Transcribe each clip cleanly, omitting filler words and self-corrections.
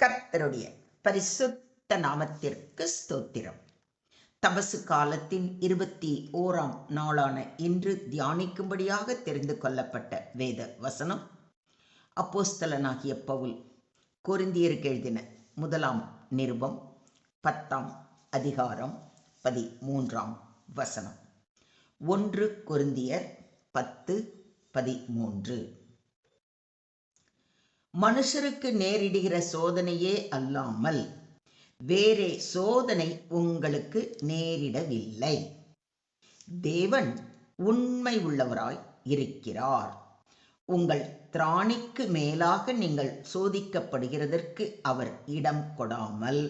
கர்த்தருடைய பரிசுத்த நாமத்திற்கு ஸ்தோத்திரம். தபசு காலத்தின் 21ஆம் நாளான இன்று தியானிக்கும்படியாக தெரிந்து கொள்ளப்பட்ட வேத வசனம் அப்போஸ்தலனாகிய பவுல் கொரிந்தியருக்கு எழுதின முதலாம் நிருபம் 10ஆம் அதிகாரம் 13ஆம் வசனம். 1 கொரிந்தியர் 10:13. மனுஷருக்கு நேரிடுகிற சோதனையே அல்லாமல் வேறே சோதனை உங்களுக்கு நேரிடவில்லை. தேவன் உண்மை உள்ளவராய் இருக்கிறார். உங்கள் திராணிக்கு மேலாக நீங்கள் சோதிக்கப்படுகிறதற்கு அவர் இடம் கொடாமல்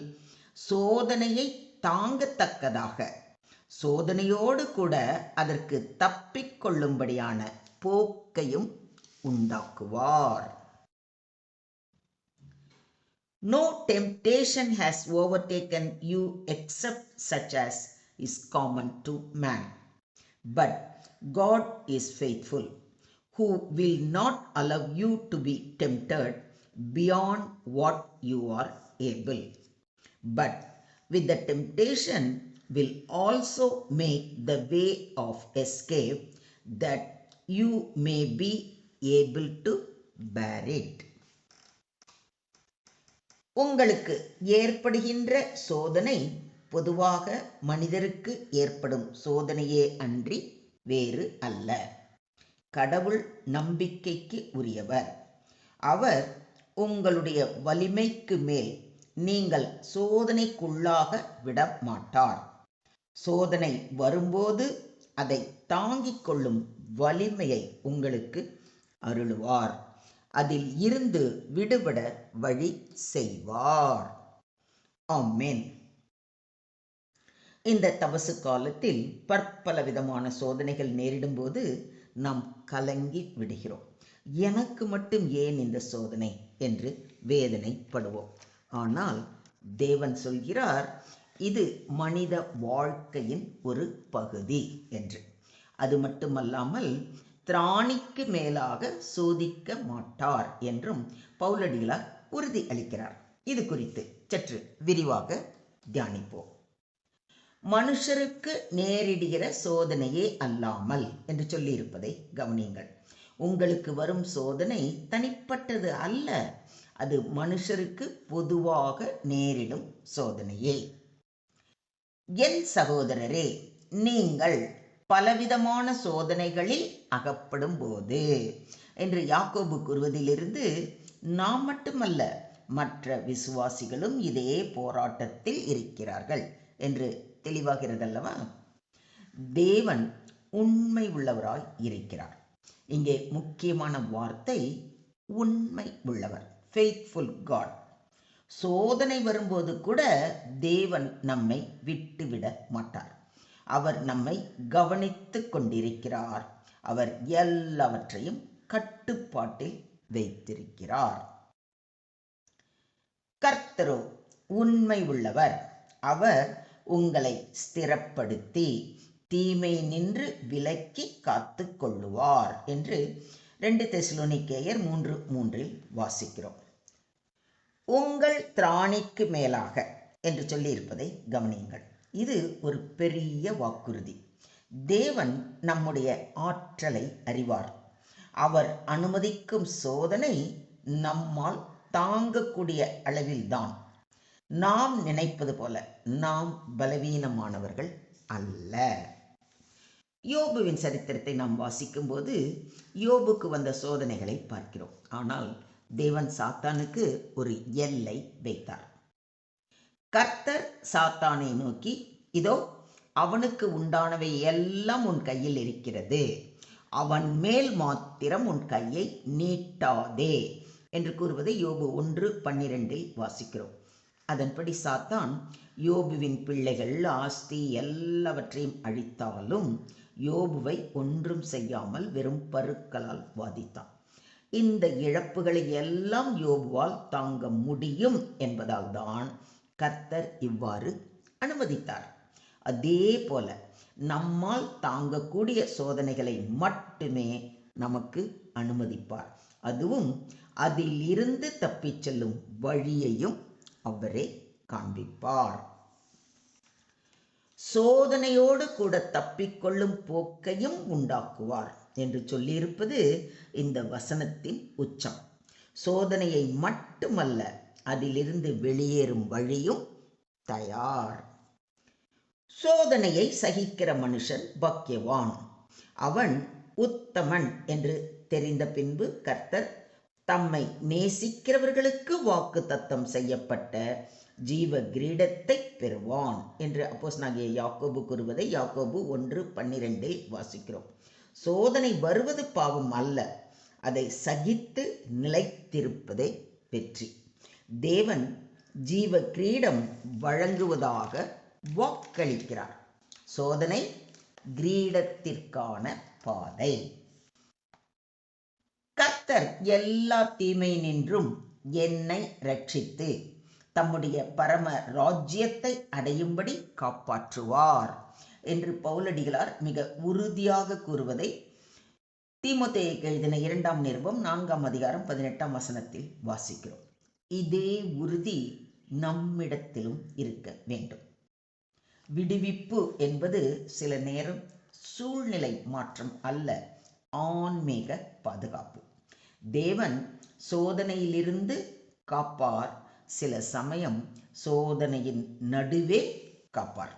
சோதனையை தாங்கத்தக்கதாக சோதனையோடு கூட அதற்கு தப்பிக்கொள்ளும்படியான போக்கையும் உண்டாக்குவார். No temptation has overtaken you except such as is common to man. But God is faithful, who will not allow you to be tempted beyond what you are able. But with the temptation will also make the way of escape that you may be able to bear it. உங்களுக்கு ஏற்படுகின்ற சோதனை பொதுவாக மனிதருக்கு ஏற்படும் சோதனையே அன்றி வேறு அல்ல. கடவுள் நம்பிக்கைக்கு உரியவர். அவர் உங்களுடைய வலிமைக்கு மேல் நீங்கள் சோதனைக்குள்ளாக விட மாட்டார். சோதனை வரும்போது அதை தாங்கிக் கொள்ளும் வலிமையை உங்களுக்கு அருளுவார். அதில் இருந்து விடுபட வழி செய்வார். ஆமென். இந்த தபசு காலத்தில் பற்பல விதமான சோதனைகள் நேரிடும்போது நாம் கலங்கி விடுகிறோம். எனக்கு மட்டும் ஏன் இந்த சோதனை என்று வேதனைப்படுவோம். ஆனால் தேவன் சொல்கிறார், இது மனித வாழ்க்கையின் ஒரு பகுதி என்று. அது மட்டுமல்லாமல் திராணிக்கு மேலாக சோதிக்க மாட்டார் என்றும் பவுலடிகளார் உறுதி அளிக்கிறார். இது குறித்து சற்று விரிவாக தியானிப்போம். மனுஷருக்கு நேரிடுகிற சோதனையே அல்லாமல் என்று சொல்லியிருப்பதை கவனியுங்கள். உங்களுக்கு வரும் சோதனை தனிப்பட்டது அல்ல, அது மனுஷருக்கு பொதுவாக நேரிடும் சோதனையே. என் சகோதரரே, நீங்கள் பலவிதமான சோதனைகளில் அகப்படும் போது என்று யாக்கோபு கூறுவதிலிருந்து நாம் மட்டுமல்ல, மற்ற விசுவாசிகளும் இதே போராட்டத்தில் இருக்கிறார்கள் என்று தெளிவாகிறதல்லவா? தேவன் உண்மை உள்ளவராய் இருக்கிறார். இங்கே முக்கியமான வார்த்தை உண்மை உள்ளவர், ஃபெய்த்ஃபுல் காட். சோதனை வரும்போது கூட தேவன் நம்மை விட்டுவிட மாட்டார். அவர் நம்மை கவனித்துக் கொண்டிருக்கிறார். அவர் எல்லாவற்றையும் கட்டுப்பாட்டில் வைத்திருக்கிறார். கர்த்தரோ உண்மை உள்ளவர். அவர் உங்களை ஸ்திரப்படுத்தி தீமை நின்று விலக்கி காத்து கொள்ளுவார் என்று 2 தெசலோனிக்கேயர் 3:3 வாசிக்கிறோம். உங்கள் திராணிக்கு மேலாக என்று சொல்லியிருப்பதை கவனியுங்கள். இது ஒரு பெரிய வாக்குறுதி. தேவன் நம்முடைய ஆற்றலை அறிவார். அவர் அனுமதிக்கும் சோதனை நம்மால் தாங்கக்கூடிய அளவில்தான். நாம் நினைப்பது போல நாம் பலவீனமானவர்கள் அல்ல. யோபுவின் சரித்திரத்தை நாம் வாசிக்கும் போது யோபுக்கு வந்த சோதனைகளை பார்க்கிறோம். ஆனால் தேவன் சாத்தானுக்கு ஒரு எல்லை வைத்தார். கர்த்தர் சாத்தானை நோக்கி, இதோ அவனுக்கு உண்டானவை எல்லாம் உன் கையில் இருக்கிறது, அவன் மேல் மாத்திரம் உன் கையை நீட்டாதே என்று கூறுவதை யோபு 1:12 வாசிக்கிறோம். அதன்படி சாத்தான் யோபுவின் பிள்ளைகள், ஆஸ்தி எல்லாவற்றையும் அழித்தாலும் யோபுவை ஒன்றும் செய்யாமல் வெறும் பருக்களால் வாதித்தான். இந்த இழப்புகளை எல்லாம் யோபுவால் தாங்க முடியும் என்பதால் தான் கர்த்தர் இவ்வாறு அனுமதித்தார். அதே போல நம்மால் தாங்கக்கூடிய சோதனைகளை மட்டுமே நமக்கு அனுமதிப்பார். அதுவும் அதில் இருந்து தப்பிச் செல்லும் வழியையும் அவரே காண்பிப்பார். சோதனையோடு கூட தப்பிக்கொள்ளும் போக்கையும் உண்டாக்குவார் என்று சொல்லியிருப்பது இந்த வசனத்தின் உச்சம். சோதனையை மட்டுமல்ல, அதிலிருந்து வெளியேறும் வழியும் தயார். சோதனையை சகிக்கிற மனுஷன் பாக்கியவான், அவன் உத்தமன் என்று தெரிந்த பின்பு கர்த்தர் தம்மை நேசிக்கிறவர்களுக்கு வாக்கு தத்தம் செய்யப்பட்ட ஜீவ கிரீடத்தை பெறுவான் என்று அப்போஸ்தலனாகிய யாக்கோபு கூறுவதை யாக்கோபு 1:12 வாசிக்கிறோம். சோதனை வருவது பாவம் அல்ல, அதை சகித்து நிலைத்திருப்பதே வெற்றி. தேவன் ஜீவ கிரீடம் வழங்குவதாக வாக்களிக்கிறார். சோதனை கிரீடத்திற்கான பாதை. கர்த்தர் எல்லா தீமையினின்றும் என்னை ரட்சித்து தம்முடைய பரம ராஜ்யத்தை அடையும்படி காப்பாற்றுவார் என்று பவுலடிகளார் மிக உறுதியாக கூறுவதை தீமோத்தேயுக்கு எழுதின 2ஆம் நிருபம் 4ஆம் அதிகாரம் 18ஆம் வசனத்தில் வாசிக்கிறோம். இதே உறுதி நம்மிடத்திலும் இருக்க வேண்டும். விடுவிப்பு என்பது சில நேரம் சூழ்நிலை மாற்றம் அல்ல, ஆன்மீக பாதுகாப்பு. தேவன் சோதனையிலிருந்து காப்பார், சில சமயம் சோதனையின் நடுவே காப்பார்.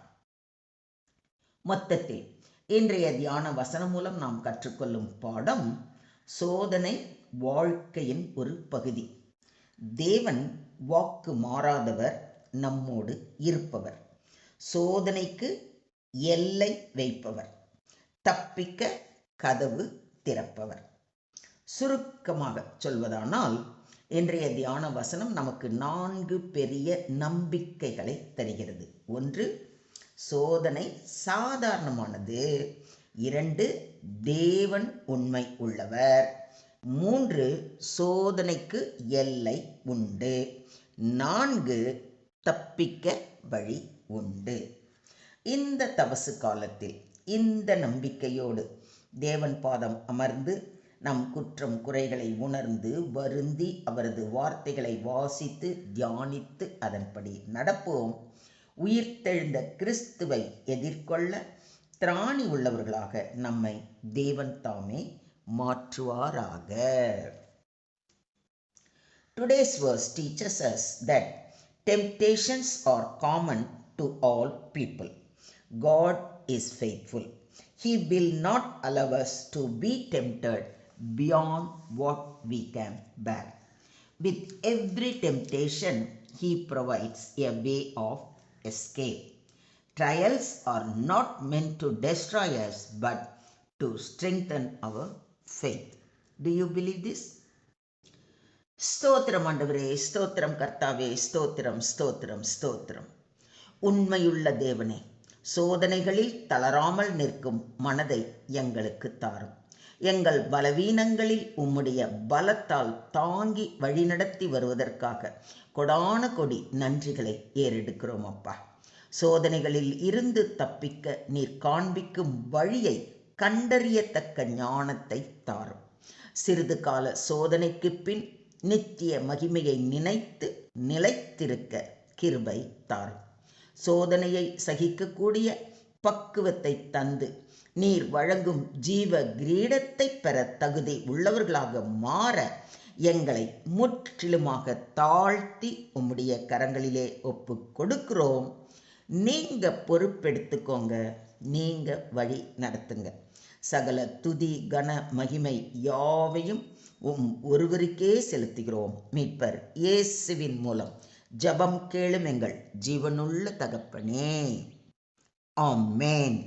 மொத்தத்தில் இன்றைய தியான வசனம் மூலம் நாம் கற்றுக்கொள்ளும் பாடம், சோதனை வாழ்க்கையின் ஒரு பகுதி. தேவன் வாக்கு மாறாதவர், நம்மோடு இருப்பவர், சோதனைக்கு எல்லை வைப்பவர், தப்பிக்க கதவு திறப்பவர். சுருக்கமாக சொல்வதானால், இன்றைய தியான வசனம் நமக்கு 4 பெரிய நம்பிக்கைகளை தருகிறது. 1, சோதனை சாதாரணமானது. 2, தேவன் உண்மை உள்ளவர். 3, சோதனைக்கு எல்லை உண்டு. 4, தப்பிக்க வழி உண்டு. இந்த தபசு காலத்தில் இந்த நம்பிக்கையோடு தேவன் பாதம் அமர்ந்து நம் குற்றம் குறைகளை உணர்ந்து வருந்தி அவரது வார்த்தைகளை வாசித்து தியானித்து அதன்படி நடப்போம். உயிர்த்தெழுந்த கிறிஸ்துவை எதிர்கொள்ள திராணி உள்ளவர்களாக நம்மை தேவன் தாமே மாற்றுவாராக. Today's verse teaches us that temptations are common to all people. God is faithful. He will not allow us to be tempted beyond what we can bear. With every temptation, He provides a way of escape. Trials are not meant to destroy us, but to strengthen our faith. Do you believe this? ஸ்தோத்திரம் ஆண்டவரே, ஸ்தோத்திரம் கர்த்தாவே, ஸ்தோத்திரம் ஸ்தோத்திரம் ஸ்தோத்திரம். உண்மையுள்ள தேவனே, சோதனைகளில் தளராமல் நிற்கும் மனதை எங்களுக்கு தாரும். எங்கள் பலவீனங்களில் உம்முடைய பலத்தால் தாங்கி வழிநடத்தி வருவதற்காக கொடான கொடி நன்றிகளை ஏறெடுக்கிறோம் அப்பா. சோதனைகளில் இருந்து தப்பிக்க நீர் காண்பிக்கும் வழியை கண்டறியத்தக்க ஞானத்தை தாரும். சிறிது கால சோதனைக்கு பின் நித்திய மகிமையை நினைத்து நிலைத்திருக்க கிருபை தாரும். சோதனையை சகிக்கக்கூடிய பக்குவத்தை தந்து நீர் வழங்கும் ஜீவ கிரீடத்தை பெற தகுதி உள்ளவர்களாக மாற எங்களை முற்றிலுமாக தாழ்த்தி உம்முடைய கரங்களிலே ஒப்பு கொடுக்கிறோம். நீங்க பொறுப்பெடுத்துக்கோங்க, நீங்க வழி நடத்துங்க. சகல துதி கன மகிமை யாவையும் ஒருவருக்கே செலுத்துகிறோம். மீட்பர் இயேசுவின் மூலம் ஜெபம் கேளும் எங்கள் ஜீவனுள்ள தகப்பனே, ஆமென்.